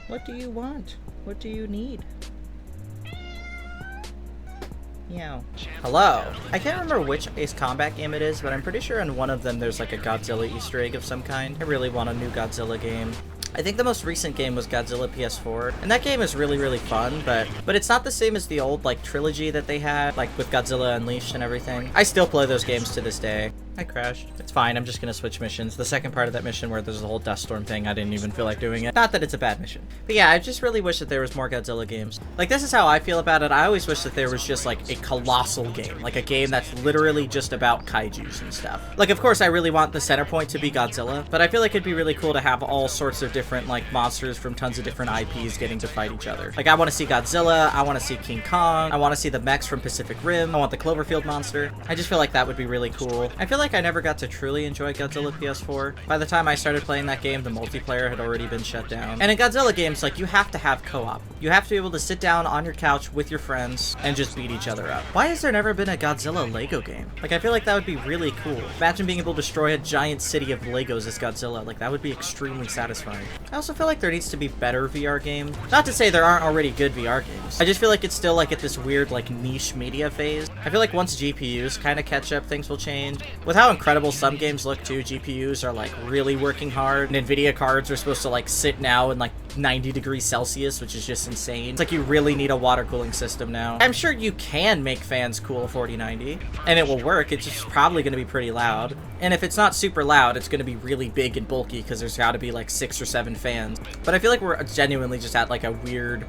What do you want? What do you need? Meow. Hello. I can't remember which Ace Combat game it is, but I'm pretty sure in one of them there's like a Godzilla Easter egg of some kind. I really want a new Godzilla game. I think the most recent game was Godzilla PS4, and that game is really, really fun, but it's not the same as the old, like, trilogy that they had, like, with Godzilla Unleashed and everything. I still play those games to this day. I crashed. It's fine, I'm just gonna switch missions. The second part of that mission where there's a whole dust storm thing, I didn't even feel like doing it. Not that it's a bad mission. But yeah, I just really wish that there was more Godzilla games. Like, this is how I feel about it. I always wish that there was just, like, a colossal game. Like, a game that's literally just about kaijus and stuff. Like, of course, I really want the center point to be Godzilla, but I feel like it'd be really cool to have all sorts of different, like, monsters from tons of different IPs getting to fight each other. Like, I want to see Godzilla, I want to see King Kong, I want to see the mechs from Pacific Rim, I want the Cloverfield monster. I just feel like that would be really cool. I feel like I never got to truly enjoy Godzilla PS4. By the time I started playing that game, the multiplayer had already been shut down. And in Godzilla games, like, you have to have co-op. You have to be able to sit down on your couch with your friends and just beat each other up. Why has there never been a Godzilla Lego game? Like, I feel like that would be really cool. Imagine being able to destroy a giant city of Legos as Godzilla. Like, that would be extremely satisfying. I also feel like there needs to be better VR games. Not to say there aren't already good VR games. I just feel like it's still, like, at this weird, like, niche media phase. I feel like once GPUs kind of catch up, things will change. With how incredible some games look too, GPUs are, like, really working hard. And NVIDIA cards are supposed to, like, sit now in, like, 90 degrees Celsius, which is just insane. It's like you really need a water cooling system now. I'm sure you can make fans cool 4090, and it will work. It's just probably going to be pretty loud. And if it's not super loud, it's going to be really big and bulky because there's got to be like 6 or 7 fans. But I feel like we're genuinely just at like a weird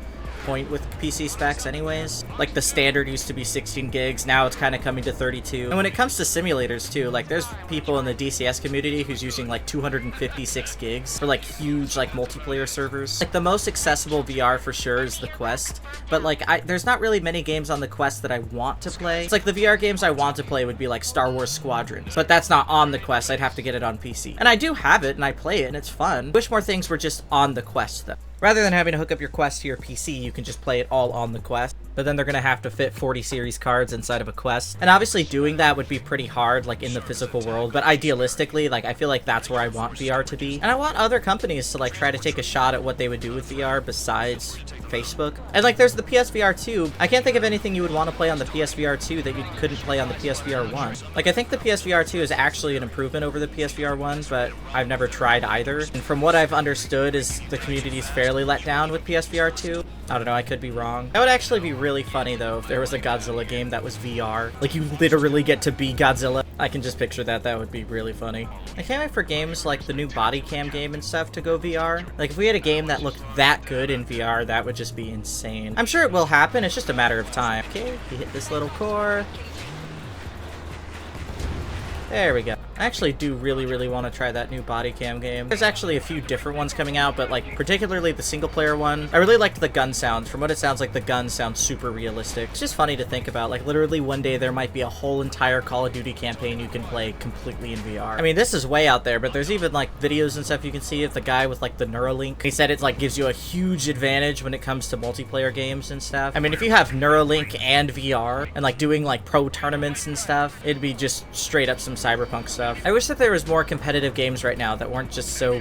point with PC specs anyways. Like, the standard used to be 16 gigs, now it's kind of coming to 32. And when it comes to simulators too, like, there's people in the DCS community who's using like 256 gigs for like huge like multiplayer servers. Like, the most accessible VR for sure is the Quest, but like there's not really many games on the Quest that I want to play. It's like the VR games I want to play would be like Star Wars Squadrons, but that's not on the Quest. I'd have to get it on PC. And I do have it and I play it and it's fun. Wish more things were just on the Quest though. Rather than having to hook up your Quest to your PC, you can just play it all on the Quest. But then they're going to have to fit 40 series cards inside of a Quest. And obviously doing that would be pretty hard, like, in the physical world. But idealistically, like, I feel like that's where I want VR to be. And I want other companies to, like, try to take a shot at what they would do with VR besides Facebook. And, like, there's the PSVR 2. I can't think of anything you would want to play on the PSVR 2 that you couldn't play on the PSVR 1. Like, I think the PSVR 2 is actually an improvement over the PSVR 1, but I've never tried either. And from what I've understood is the community's fairly let down with PSVR 2. I don't know, I could be wrong. That would actually be really funny, though, if there was a Godzilla game that was VR. Like, you literally get to be Godzilla. I can just picture that. That would be really funny. I can't wait for games like the new body cam game and stuff to go VR. Like, if we had a game that looked that good in VR, that would just be insane. I'm sure it will happen. It's just a matter of time. Okay, we hit this little core. There we go. I actually do really, really want to try that new body cam game. There's actually a few different ones coming out, but like particularly the single player one. I really liked the gun sounds. From what it sounds like, the guns sound super realistic. It's just funny to think about. Like, literally one day there might be a whole entire Call of Duty campaign you can play completely in VR. I mean, this is way out there, but there's even like videos and stuff you can see of the guy with like the Neuralink. He said it like gives you a huge advantage when it comes to multiplayer games and stuff. I mean, if you have Neuralink and VR and like doing like pro tournaments and stuff, it'd be just straight up some cyberpunk stuff. I wish that there was more competitive games right now that weren't just so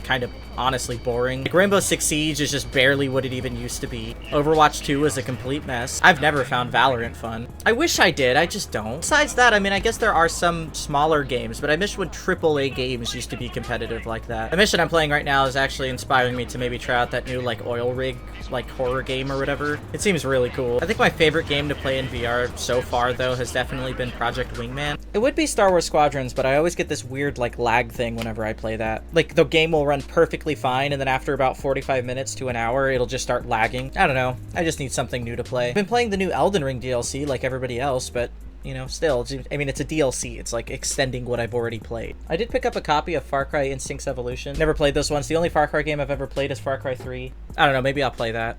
kind of honestly boring. Like, Rainbow Six Siege is just barely what it even used to be. Overwatch 2 is a complete mess. I've never found Valorant fun. I wish I did, I just don't. Besides that, I mean, I guess there are some smaller games, but I miss when AAA games used to be competitive like that. The mission I'm playing right now is actually inspiring me to maybe try out that new, like, oil rig, like, horror game or whatever. It seems really cool. I think my favorite game to play in VR so far, though, has definitely been Project Wingman. It would be Star Wars Squadrons, but I always get this weird, like, lag thing whenever I play that. Like, the game will run perfectly fine, and then after about 45 minutes to an hour, it'll just start lagging. I don't know. I just need something new to play. I've been playing the new Elden Ring DLC like everybody else, but you know, still, I mean, it's a DLC. It's like extending what I've already played. I did pick up a copy of Far Cry Instincts Evolution. Never played those ones. The only Far Cry game I've ever played is Far Cry 3. I don't know, maybe I'll play that.